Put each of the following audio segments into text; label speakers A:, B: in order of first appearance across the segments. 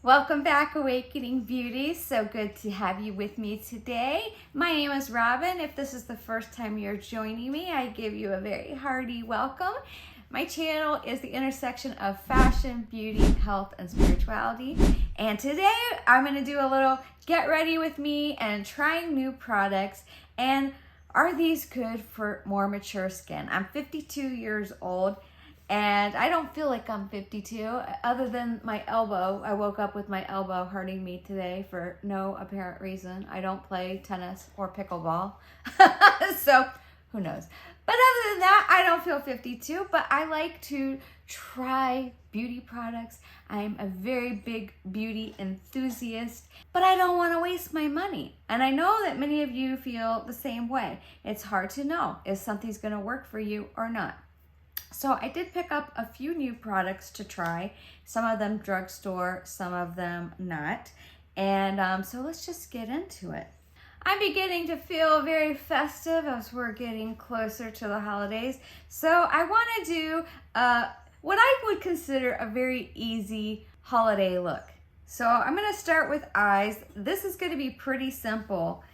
A: Welcome back, Awakening Beauties. So good to have you with me today. My name is Robin. If this is the first time you're joining me, I give you a very hearty welcome. My channel is the intersection of fashion, beauty, health, and spirituality. And today I'm going to do a little get ready with me and trying new products. And are these good for more mature skin? I'm 52 years old. And I don't feel like I'm 52, other than my elbow. I woke up with my elbow hurting me today for no apparent reason. I don't play tennis or pickleball, so who knows. But other than that, I don't feel 52, but I like to try beauty products. I'm a very big beauty enthusiast, but I don't want to waste my money. And I know that many of you feel the same way. It's hard to know if something's going to work for you or not. So I did pick up a few new products to try, some of them drugstore, some of them not. And so let's just get into it. I'm beginning to feel very festive as we're getting closer to the holidays. So I want to do what I would consider a very easy holiday look. So I'm going to start with eyes. This is going to be pretty simple.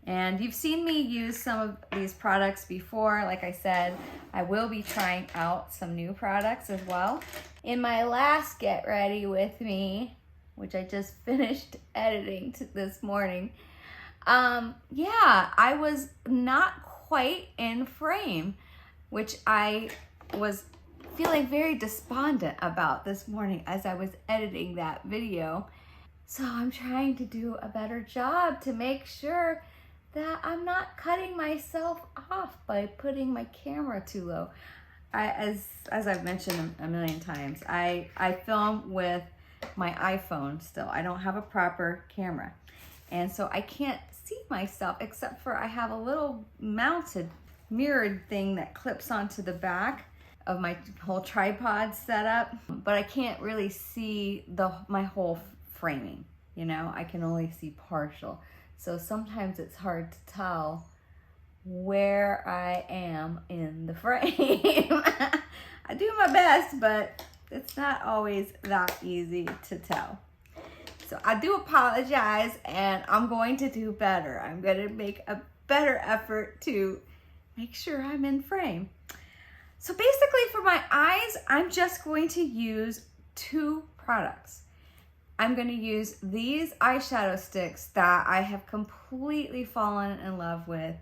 A: And you've seen me use some of these products before. Like I said, I will be trying out some new products as well. In my last Get Ready With Me, which I just finished editing this morning, I was not quite in frame, which I was feeling very despondent about this morning as I was editing that video. So I'm trying to do a better job to make sure that I'm not cutting myself off by putting my camera too low. As I've mentioned a million times, I film with my iPhone still. I don't have a proper camera. And so I can't see myself except for I have a little mounted mirrored thing that clips onto the back of my whole tripod setup. But I can't really see my whole framing. You know, I can only see partial. So sometimes it's hard to tell where I am in the frame. I do my best, but it's not always that easy to tell. So I do apologize, and I'm going to do better. I'm going to make a better effort to make sure I'm in frame. So basically for my eyes, I'm just going to use two products. I'm going to use these eyeshadow sticks that I have completely fallen in love with,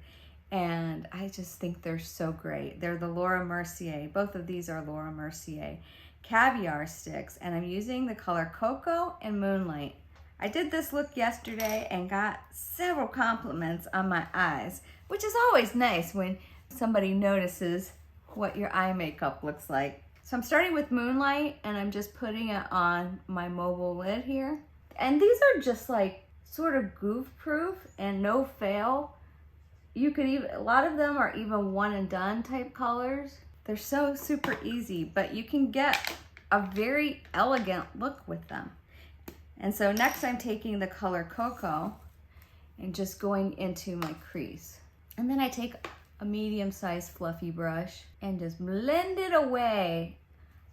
A: and I just think they're so great. They're the Laura Mercier. Both of these are Laura Mercier caviar sticks, and I'm using the color Cocoa and Moonlight. I did this look yesterday and got several compliments on my eyes, which is always nice when somebody notices what your eye makeup looks like. So I'm starting with Moonlight, and I'm just putting it on my mobile lid here. And these are just like sort of goof proof and no fail. You could even, a lot of them are even one and done type colors. They're so super easy, but you can get a very elegant look with them. And so next I'm taking the color Cocoa and just going into my crease. And then I take a medium-sized fluffy brush and just blend it away.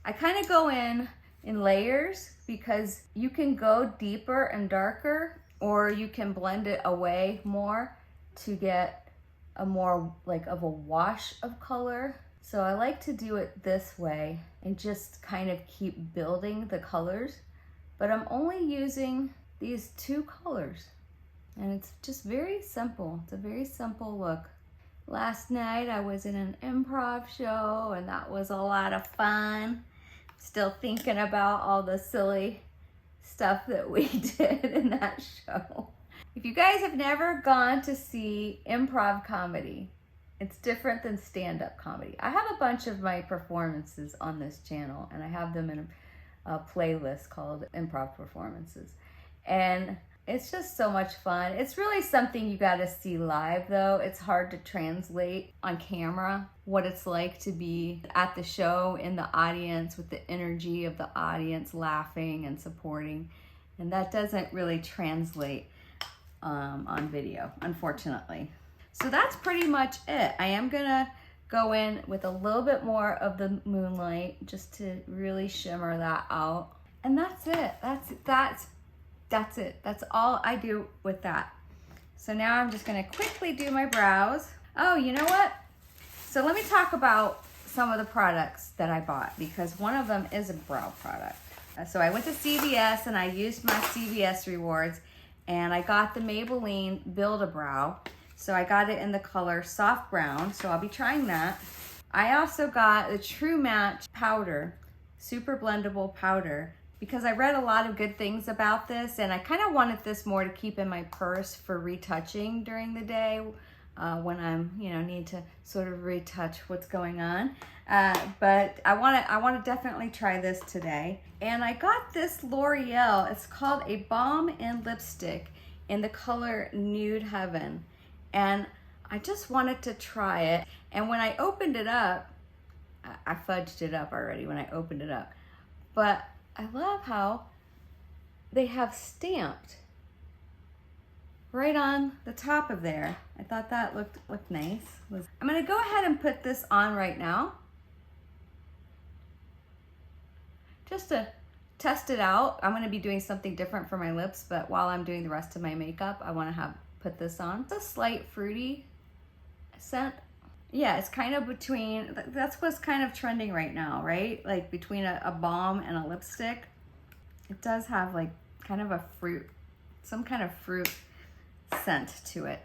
A: I kind of go in layers because you can go deeper and darker, or you can blend it away more to get a more like of a wash of color. So I like to do it this way and just kind of keep building the colors, but I'm only using these two colors, and it's just very simple. It's a very simple look. Last night I was in an improv show, and that was a lot of fun. Still thinking about all the silly stuff that we did in that show. If you guys have never gone to see improv comedy, it's different than stand-up comedy. I have a bunch of my performances on this channel, and I have them in a playlist called Improv Performances. And it's just so much fun. It's really something you gotta see live though. It's hard to translate on camera what it's like to be at the show in the audience with the energy of the audience laughing and supporting. And that doesn't really translate on video, unfortunately. So that's pretty much it. I am gonna go in with a little bit more of the Moonlight just to really shimmer that out. And that's it. That's that's it. That's all I do with that. So now I'm just gonna quickly do my brows. Oh, you know what? So let me talk about some of the products that I bought, because one of them is a brow product. So I went to CVS and I used my CVS rewards, and I got the Maybelline Build-A-Brow. So I got it in the color soft brown, so I'll be trying that. I also got the True Match powder, super blendable powder, because I read a lot of good things about this, and I kind of wanted this more to keep in my purse for retouching during the day when I'm, need to sort of retouch what's going on. But I want to definitely try this today. And I got this L'Oreal. It's called a Balm and Lipstick in the color Nude Heaven, and I just wanted to try it. And when I opened it up, I fudged it up already when I opened it up, but I love how they have stamped right on the top of there. I thought that looked nice. I'm gonna go ahead and put this on right now, just to test it out. I'm gonna be doing something different for my lips, but while I'm doing the rest of my makeup, I wanna put this on. It's a slight fruity scent. Yeah, it's kind of between, that's what's kind of trending right now, right? Like between a balm and a lipstick. It does have like kind of a fruit, some kind of fruit scent to it.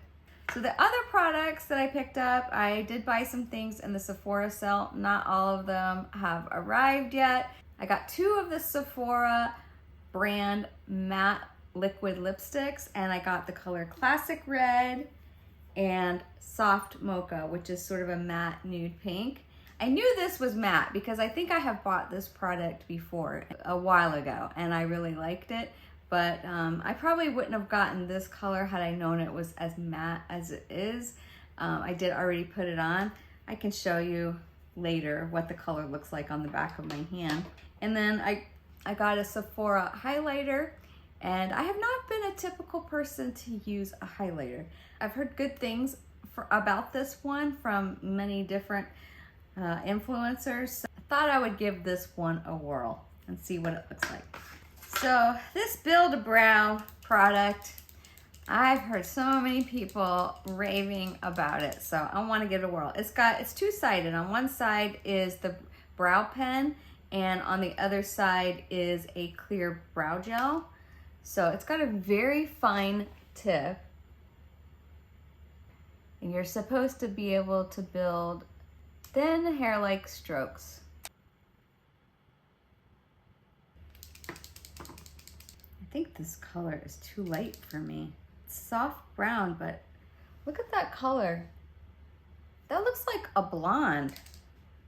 A: So the other products that I picked up, I did buy some things in the Sephora sale. Not all of them have arrived yet. I got 2 of the Sephora brand matte liquid lipsticks, and I got the color Classic Red and Soft Mocha, which is sort of a matte nude pink. I knew this was matte because I think I have bought this product before a while ago, and I really liked it, but I probably wouldn't have gotten this color had I known it was as matte as it is. I did already put it on. I can show you later what the color looks like on the back of my hand. And then I got a Sephora highlighter, and I have not been a typical person to use a highlighter. I've heard good things about this one from many different influencers. So I thought I would give this one a whirl and see what it looks like. So this Build-A-Brow product, I've heard so many people raving about it, so I want to give it a whirl. It's two-sided. On one side is the brow pen, and on the other side is a clear brow gel. So it's got a very fine tip, and you're supposed to be able to build thin hair-like strokes. I think this color is too light for me. It's soft brown, but look at that color. That looks like a blonde.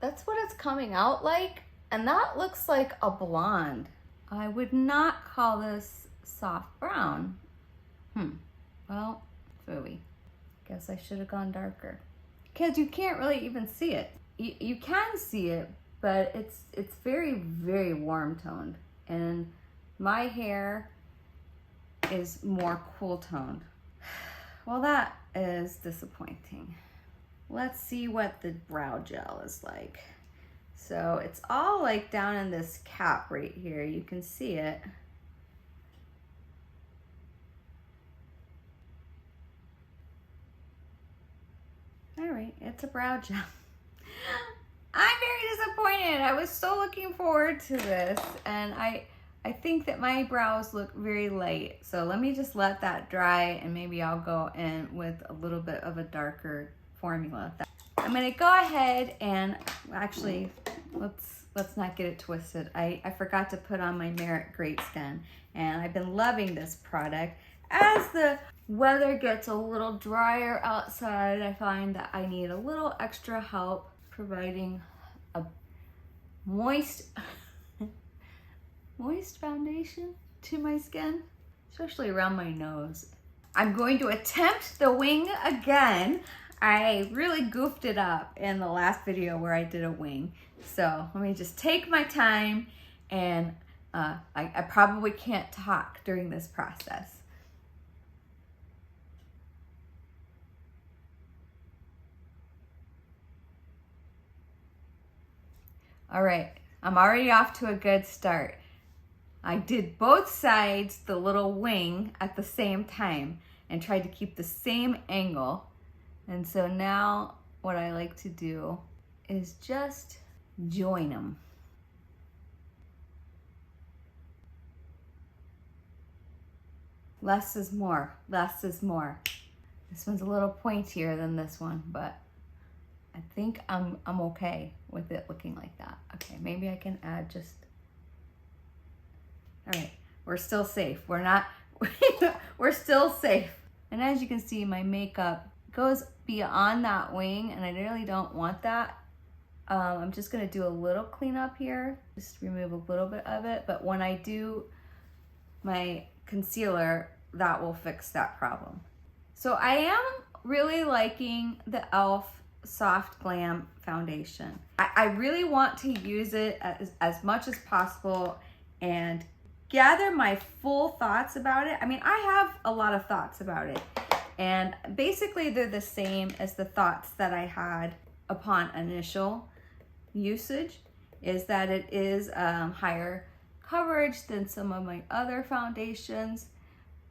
A: That's what it's coming out like, and that looks like a blonde. I would not call this soft brown. Well, phooey. Guess I should have gone darker. Because you can't really even see it. You can see it, but it's very, very warm toned. And my hair is more cool toned. Well, that is disappointing. Let's see what the brow gel is like. So it's all like down in this cap right here. You can see it. All right, it's a brow gel. I'm very disappointed. I was so looking forward to this, and I think that my brows look very light. So let me just let that dry, and maybe I'll go in with a little bit of a darker formula. I'm gonna go ahead and actually, let's not get it twisted. I forgot to put on my Merit Great Skin, and I've been loving this product. As the weather gets a little drier outside, I find that I need a little extra help providing a moist foundation to my skin, especially around my nose. I'm going to attempt the wing again. I really goofed it up in the last video where I did a wing. So let me just take my time, and I probably can't talk during this process. All right, I'm already off to a good start. I did both sides, the little wing, at the same time and tried to keep the same angle. And so now what I like to do is just join them. Less is more, less is more. This one's a little pointier than this one, but I think I'm okay with it looking like that. Okay, maybe I can add just, all right, we're still safe. We're not, we're still safe. And as you can see, my makeup goes beyond that wing and I really don't want that. I'm just gonna do a little cleanup here, just remove a little bit of it. But when I do my concealer, that will fix that problem. So I am really liking the e.l.f. Soft Glam Foundation. I really want to use it as much as possible and gather my full thoughts about it. I mean, I have a lot of thoughts about it. And basically they're the same as the thoughts that I had upon initial usage, is that it is higher coverage than some of my other foundations,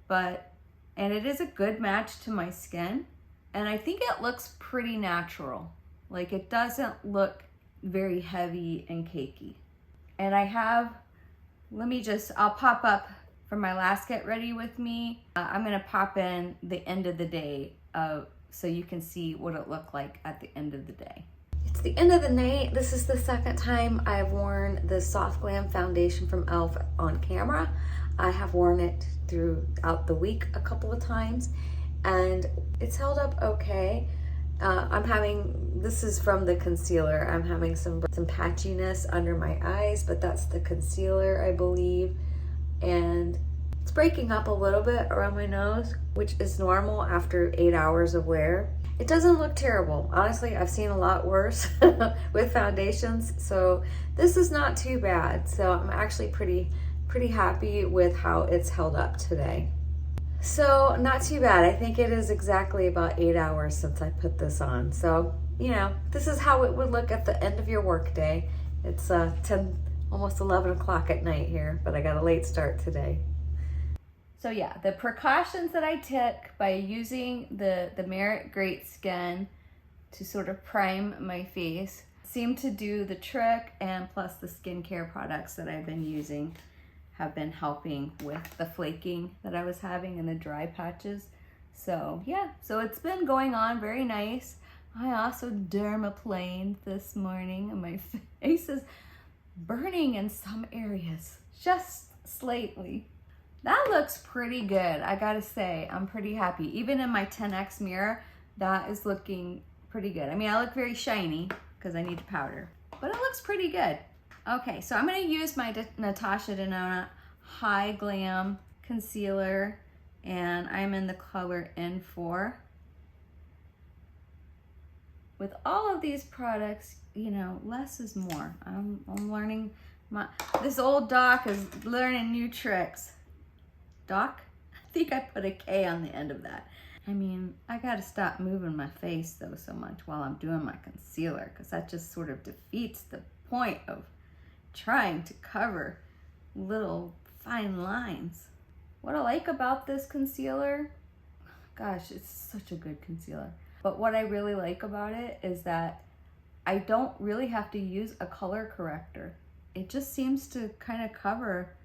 A: and it is a good match to my skin. And I think it looks pretty natural. Like, it doesn't look very heavy and cakey. And I have, I'll pop up for my last Get Ready With Me. I'm gonna pop in the end of the day so you can see what it looked like at the end of the day. It's the end of the night. This is the second time I've worn the Soft Glam Foundation from e.l.f. on camera. I have worn it throughout the week a couple of times, and it's held up okay. This is from the concealer. I'm having some patchiness under my eyes, but that's the concealer, I believe. And it's breaking up a little bit around my nose, which is normal after 8 hours of wear. It doesn't look terrible. Honestly, I've seen a lot worse with foundations, so this is not too bad. So I'm actually pretty happy with how it's held up today. So not too bad. I think it is exactly about 8 hours since I put this on. So, you know, this is how it would look at the end of your work day. It's 10, almost 11 o'clock at night here, but I got a late start today. So yeah, the precautions that I took by using the Merit Great Skin to sort of prime my face seem to do the trick, and plus the skincare products that I've been using have been helping with the flaking that I was having and the dry patches. So yeah, so it's been going on very nice. I also dermaplaned this morning and my face is burning in some areas, just slightly. That looks pretty good, I gotta say. I'm pretty happy. Even in my 10X mirror, that is looking pretty good. I mean, I look very shiny because I need to powder, but it looks pretty good. Okay, so I'm gonna use my Natasha Denona High Glam Concealer, and I'm in the color N4. With all of these products, you know, less is more. I'm learning, this old doc is learning new tricks. Doc? I think I put a K on the end of that. I mean, I gotta stop moving my face though so much while I'm doing my concealer, because that just sort of defeats the point of trying to cover little fine lines. What I like about this concealer, gosh, it's such a good concealer. But what I really like about it is that I don't really have to use a color corrector. It just seems to kind of cover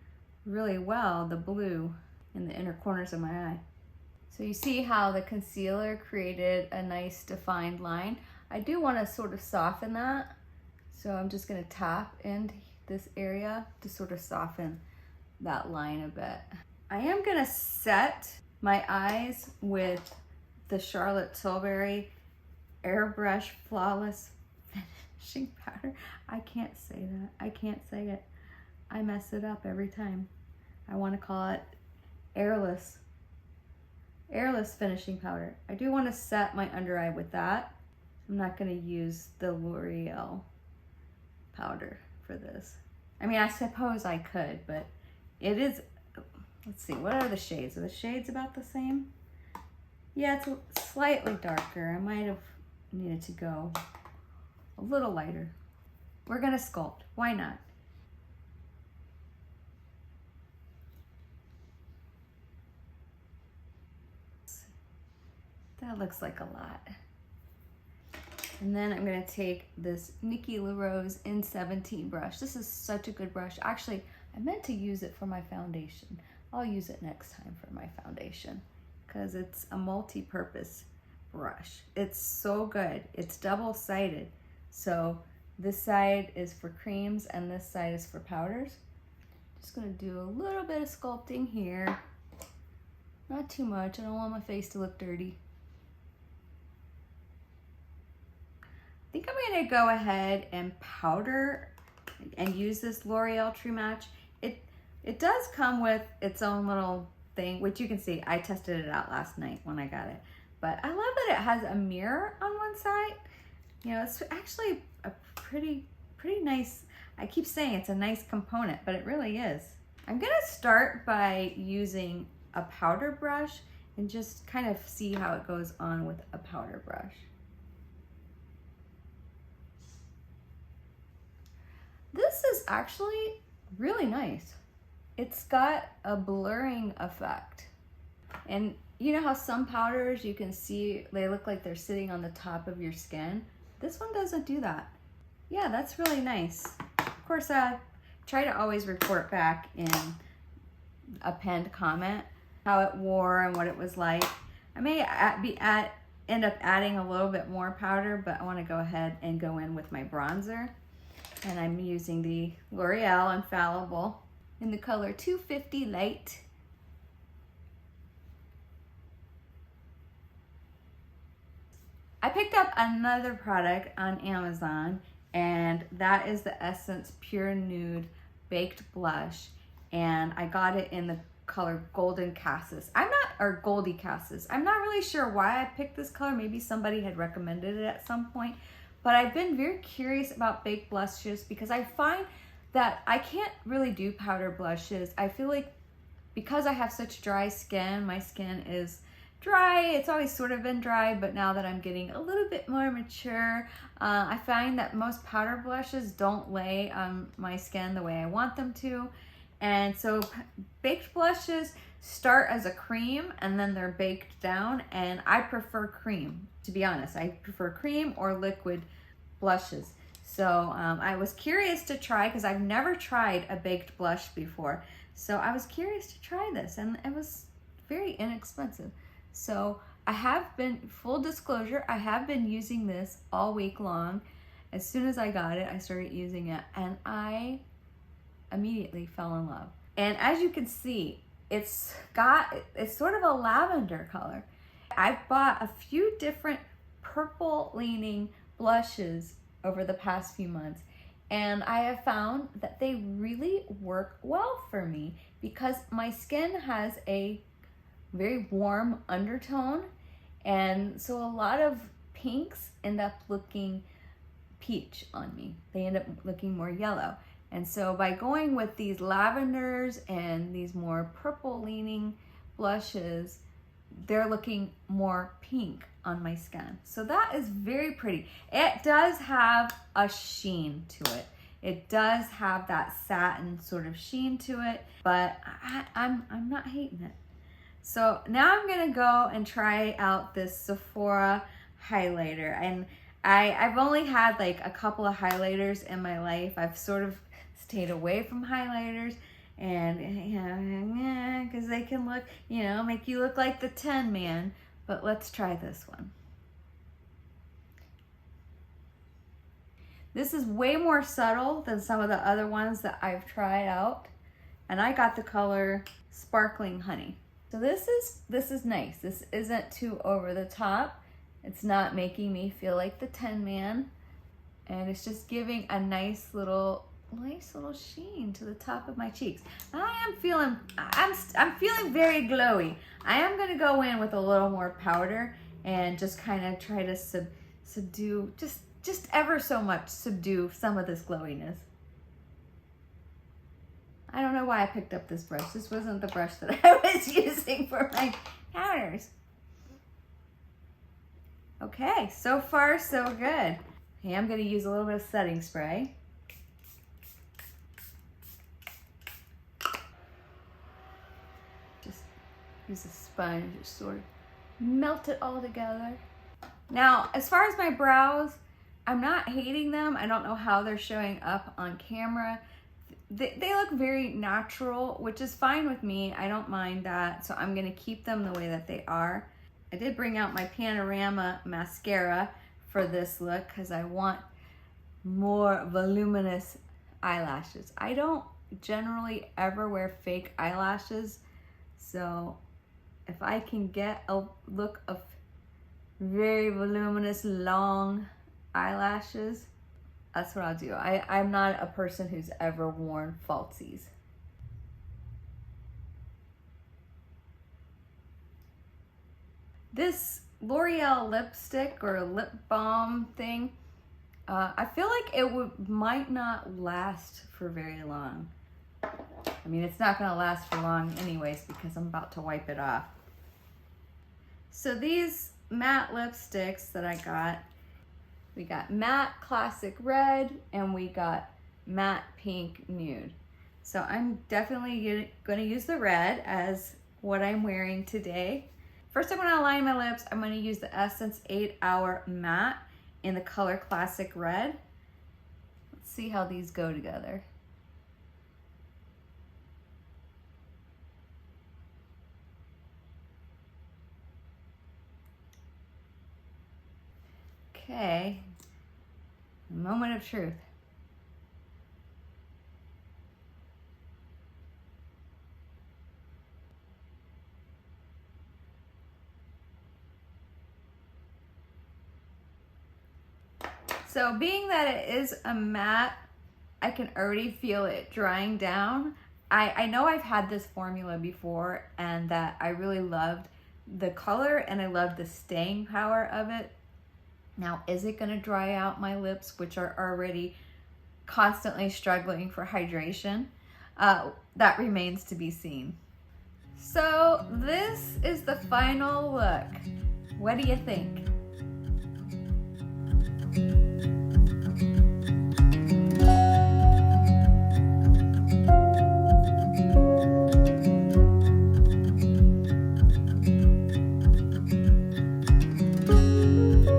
A: really well the blue in the inner corners of my eye. So you see how the concealer created a nice defined line. I do want to sort of soften that. So I'm just going to tap into this area to sort of soften that line a bit. I am going to set my eyes with the Charlotte Tilbury Airbrush Flawless Finishing Powder. I can't say that. I can't say it. I mess it up every time. I want to call it Airless Finishing Powder. I do want to set my under eye with that. I'm not going to use the L'Oreal powder for this. I mean, I suppose I could, but it is, let's see, what are the shades? Are the shades about the same? Yeah, it's slightly darker. I might have needed to go a little lighter. We're gonna sculpt, why not? That looks like a lot. And then I'm gonna take this Nikki LaRose N17 brush. This is such a good brush. Actually, I meant to use it for my foundation. I'll use it next time for my foundation because it's a multi-purpose brush. It's so good. It's double-sided. So this side is for creams and this side is for powders. Just gonna do a little bit of sculpting here. Not too much. I don't want my face to look dirty. I think I'm gonna go ahead and powder and use this L'Oreal True Match. It does come with its own little thing, which you can see. I tested it out last night when I got it. But I love that it has a mirror on one side. You know, it's actually a pretty nice, I keep saying it's a nice component, but it really is. I'm gonna start by using a powder brush and just kind of see how it goes on with a powder brush. This is actually really nice. It's got a blurring effect. And you know how some powders you can see, they look like they're sitting on the top of your skin? This one doesn't do that. Yeah, that's really nice. Of course, I try to always report back in a pinned comment how it wore and what it was like. I may end up adding a little bit more powder, but I want to go ahead and go in with my bronzer. And I'm using the L'Oreal Infallible in the color 250 Light. I picked up another product on Amazon, and that is the Essence Pure Nude Baked Blush. And I got it in the color Golden Cassis. Or Goldie Cassis. I'm not really sure why I picked this color. Maybe somebody had recommended it at some point. But I've been very curious about baked blushes because I find that I can't really do powder blushes. I feel like because I have such dry skin, my skin is dry. It's always sort of been dry, but now that I'm getting a little bit more mature, I find that most powder blushes don't lay on my skin the way I want them to. And so baked blushes start as a cream and then they're baked down, and I prefer cream, to be honest. I prefer cream or liquid blushes. So I was curious to try, because I've never tried a baked blush before. So I was curious to try this, and it was very inexpensive. So I have been, full disclosure, I have been using this all week long. As soon as I got it, I started using it, and I immediately fell in love. And as you can see, it's sort of a lavender color. I've bought a few different purple leaning blushes over the past few months, and I have found that they really work well for me because my skin has a very warm undertone, and so a lot of pinks end up looking peach on me. They end up looking more yellow. And so by going with these lavenders and these more purple leaning blushes, they're looking more pink on my skin. So that is very pretty. It does have a sheen to it. It does have that satin sort of sheen to it, but I'm not hating it. So now I'm gonna go and try out this Sephora highlighter. And I've only had like a couple of highlighters in my life. I've sort of stayed away from highlighters, and because they can look, make you look like the 10 man. But let's try this one. This is way more subtle than some of the other ones that I've tried out, and I got the color Sparkling Honey. So this is nice. This isn't too over the top. It's not making me feel like the 10 man, and it's just giving a nice little sheen to the top of my cheeks. I'm feeling very glowy. I am gonna go in with a little more powder and just kind of try to subdue, just ever so much subdue some of this glowiness. I don't know why I picked up this brush. This wasn't the brush that I was using for my powders. Okay, so far so good. Okay, I'm gonna use a little bit of setting spray. Just use a sponge, just sort of melt it all together. Now, as far as my brows, I'm not hating them. I don't know how they're showing up on camera. They look very natural, which is fine with me. I don't mind that, so I'm gonna keep them the way that they are. I did bring out my Panorama mascara for this look because I want more voluminous eyelashes. I don't generally ever wear fake eyelashes, so if I can get a look of very voluminous long eyelashes, that's what I'll do. I'm not a person who's ever worn falsies. This L'Oreal lipstick or lip balm thing, I feel like it might not last for very long. I mean, it's not gonna last for long anyways because I'm about to wipe it off. So these matte lipsticks that I got, we got matte classic red and we got matte pink nude. So I'm definitely gonna use the red as what I'm wearing today. First, I'm gonna line my lips. I'm gonna use the Essence 8 Hour Matte in the color Classic Red. Let's see how these go together. Okay, moment of truth. So being that it is a matte, I can already feel it drying down. I know I've had this formula before and that I really loved the color and I loved the staying power of it. Now, is it gonna dry out my lips, which are already constantly struggling for hydration? That remains to be seen. So this is the final look. What do you think?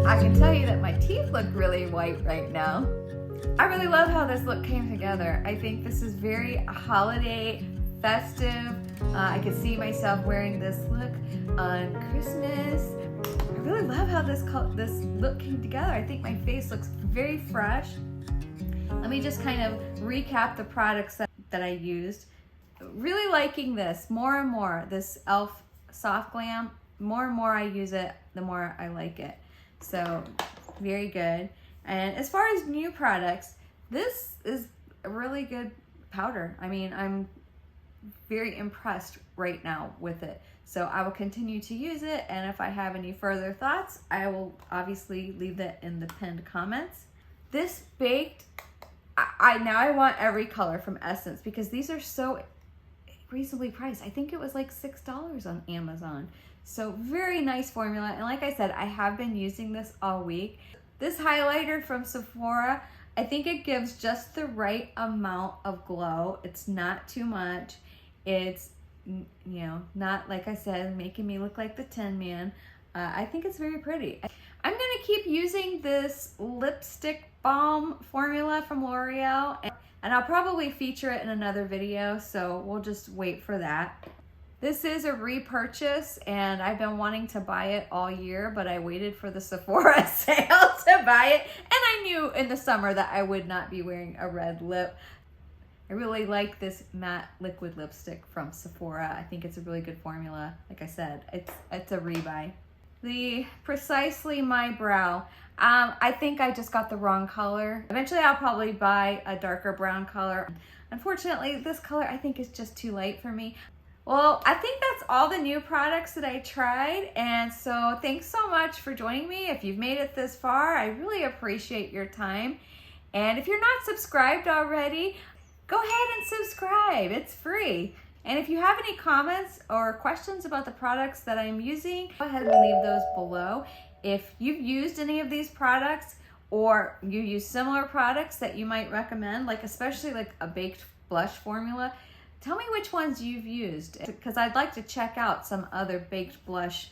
A: I can tell you that my teeth look really white right now. I really love how this look came together. I think this is very holiday, festive. I could see myself wearing this look on Christmas. I really love how this look came together. I think my face looks very fresh. Let me just kind of recap the products that I used. Really liking this more and more, this e.l.f. Soft Glam. More and more I use it, the more I like it. So very good. And as far as new products, this is a really good powder. I mean, I'm very impressed right now with it. So I will continue to use it. And if I have any further thoughts, I will obviously leave that in the pinned comments. This baked, now I want every color from Essence because these are so reasonably priced. I think it was like $6 on Amazon. So very nice formula. And like I said, I have been using this all week. This highlighter from Sephora, I think it gives just the right amount of glow. It's not too much. It's, you know, not, like I said, making me look like the Tin Man. I think it's very pretty. I'm gonna keep using this lipstick balm formula from L'Oreal, and I'll probably feature it in another video, so we'll just wait for that. This is a repurchase, and I've been wanting to buy it all year, but I waited for the Sephora sale to buy it, and I knew in the summer that I would not be wearing a red lip. I really like this matte liquid lipstick from Sephora. I think it's a really good formula. Like I said, it's a rebuy. The Precisely My Brow. I think I just got the wrong color. Eventually I'll probably buy a darker brown color. Unfortunately, this color I think is just too light for me. Well, I think that's all the new products that I tried, and so thanks so much for joining me. If you've made it this far, I really appreciate your time. And if you're not subscribed already, go ahead and subscribe. It's free. And if you have any comments or questions about the products that I'm using, go ahead and leave those below. If you've used any of these products or you use similar products that you might recommend, like especially like a baked blush formula, tell me which ones you've used, because I'd like to check out some other baked blush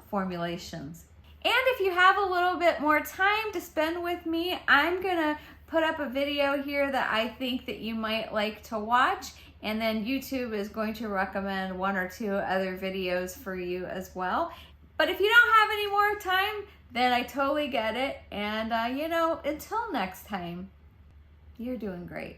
A: formulations. And if you have a little bit more time to spend with me, I'm gonna put up a video here that I think that you might like to watch, and then YouTube is going to recommend 1 or 2 other videos for you as well. But if you don't have any more time, then I totally get it. And you know, until next time, you're doing great.